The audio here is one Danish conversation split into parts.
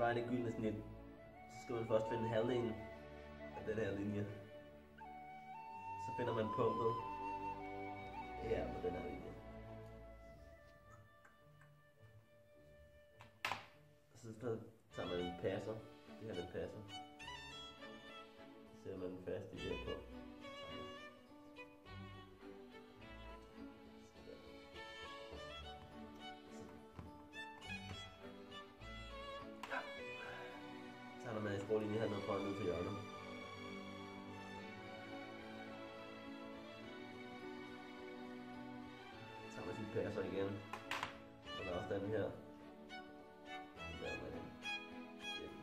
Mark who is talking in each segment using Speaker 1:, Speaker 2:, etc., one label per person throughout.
Speaker 1: dreje det gyldne snit, så skal man først finde halvdelen af den her linje. Så finder man punktet her på den her linje. Og så tager man en passer. Det her er en passer. Så sætter man den fast i det her punkt. Så tager man en skrålinje hernede fra ned til hjørnet. Så tager man sin passer igen. Og der er også den her. Så laver man en cirkel.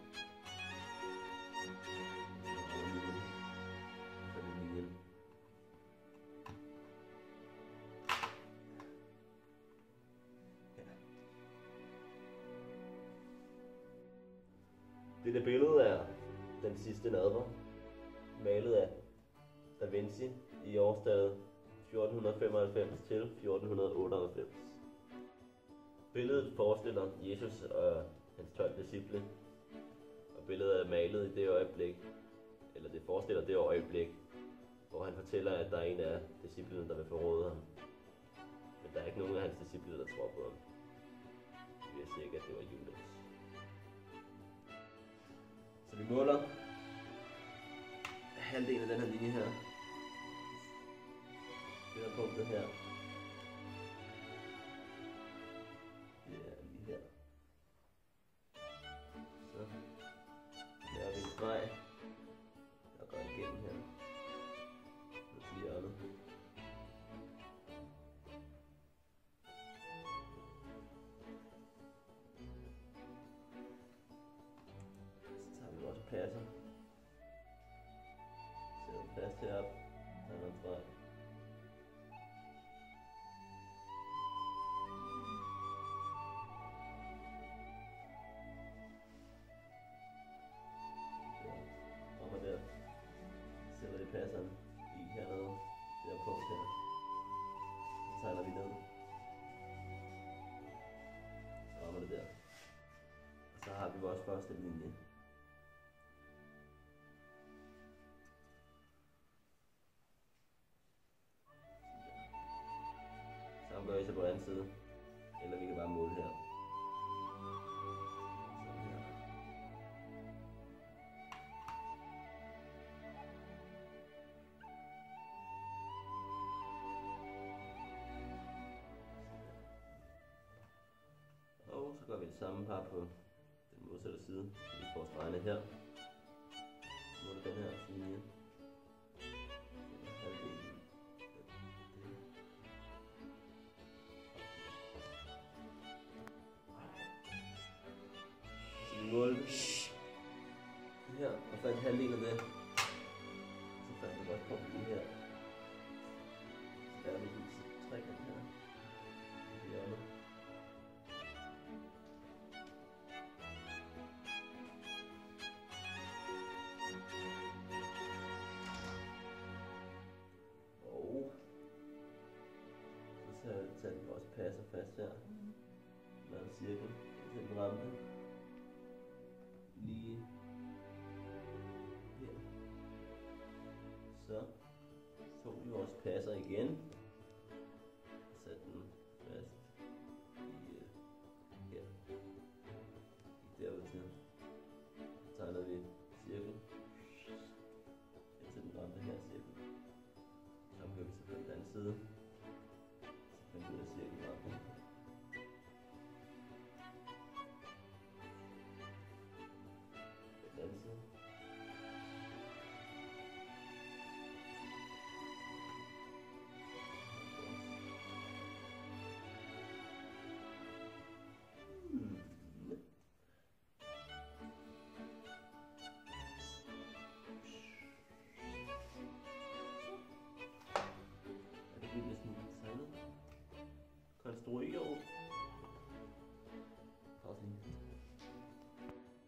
Speaker 1: Så er det linjen. Dette billede er den sidste nadver, malet af Da Vinci i årstallet 1495 til 1498. Billedet forestiller Jesus og hans 12 disciple, og billedet er malet i det øjeblik, eller det forestiller det øjeblik, hvor han fortæller, at der er en af disciplene, der vil forråde ham. Men der er ikke nogen af hans disciple, der tror på ham. Vi er sikre, at det var Judas. Så vi måler halvdelen af den her linje her. Det er punktet her. Det er lige her. Så laver vi en streg og går igennem her. Ned til hjørnet. Så tager vi vores passer. Sætter den fast heroppe. Tager en streg. Der sætter vi passeren i hernede, det her punkt her. Så tegner vi ned. Så rammer det der. Og så har vi vores første linje. Så gør vi så på den anden side. Eller vi kan bare måle her. Og så gør vi det samme par på den modsatte side, så vi får stregene her. Måler den her linje. Halvdelen. Så vi måler det her, og fandt halvdelen af det. Så fandt vi godt punkt lige her. Så laver vi en trekant her. I hjørnet. Så tager vi vores passer fast her. Lader en cirkel til den rampe. Lige her. Så tog vi vores passer igen. Og satte den fast i her. I derud til. Så tegner vi cirkel. Indtil den rampe her cirkel. Så kører vi selvfølgelig den anden side. Men det er cirkel rampe. Den anden side. Konstrueret.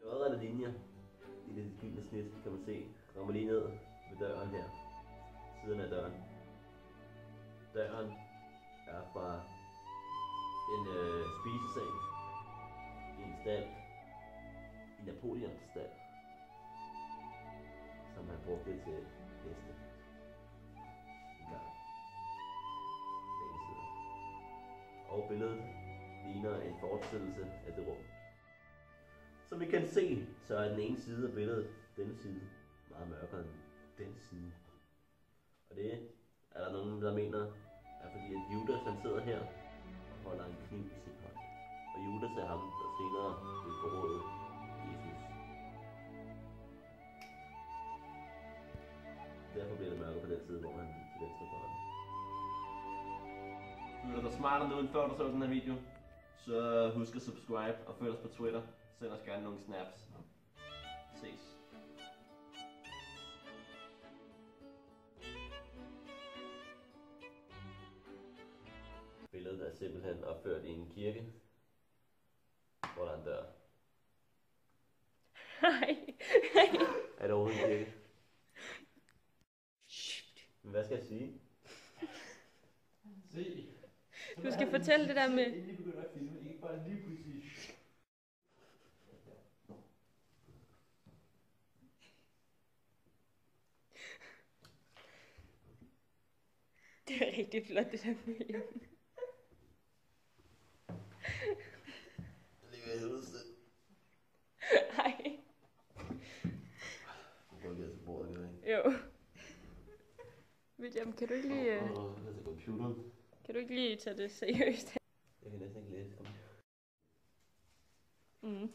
Speaker 1: Lodrette linjer i det gyldne snit, kan man se, rammer lige ned ved døren her, siden af døren. Døren er fra en spisesal i en stald Napoleons stald, som han brugte til heste en gang. Længe siden. Og billedet ligner en fortsættelse af det rum. Som vi kan se, så er den ene side af billedet, denne side, meget mørkere end den side. Og det er der nogen, der mener, er fordi at Judas han sidder her og holder en kniv i sin hånd. Og Judas er ham, der senere vil forråde Jesus. Derfor bliver det mørkere på den side, hvor han til venstre for ham. Føler du dig smartere nu, end før du så den her video? Så husk at subscribe og følg os på Twitter. Send os gerne nogle snaps. Ses. Billedet er simpelthen opført i en kirke, hvor der er en dør.
Speaker 2: Nej.
Speaker 1: Er det overhovedet en kirke? Men hvad skal jeg sige?
Speaker 3: Se.
Speaker 2: Du skal fortælle det der med...
Speaker 3: Inden I begynder at filme, ikke bare lige præcis.
Speaker 2: Det er rigtig flot, det der film.
Speaker 1: Det ligger i helvede sted.
Speaker 2: Ej.
Speaker 1: Du får ikke altså bordet, kan ikke?
Speaker 2: Jo. William, kan du ikke lige...
Speaker 1: Altså computeren.
Speaker 2: Kan du ikke lige tage det seriøst?
Speaker 1: Jeg kan næsten ikke læse. Kom.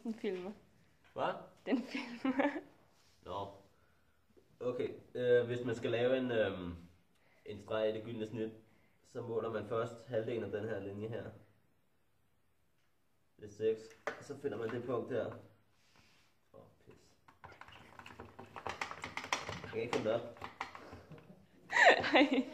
Speaker 2: Den filmer.
Speaker 1: Hvad?
Speaker 2: Den filmer.
Speaker 1: Nå. Okay, hvis man skal lave en streg i det gyldne snit, så måler man først halvdelen af den her linje her. Det er 6. Og så finder man det punkt her. Pis. Jeg kan ikke finde det op.
Speaker 2: Ej.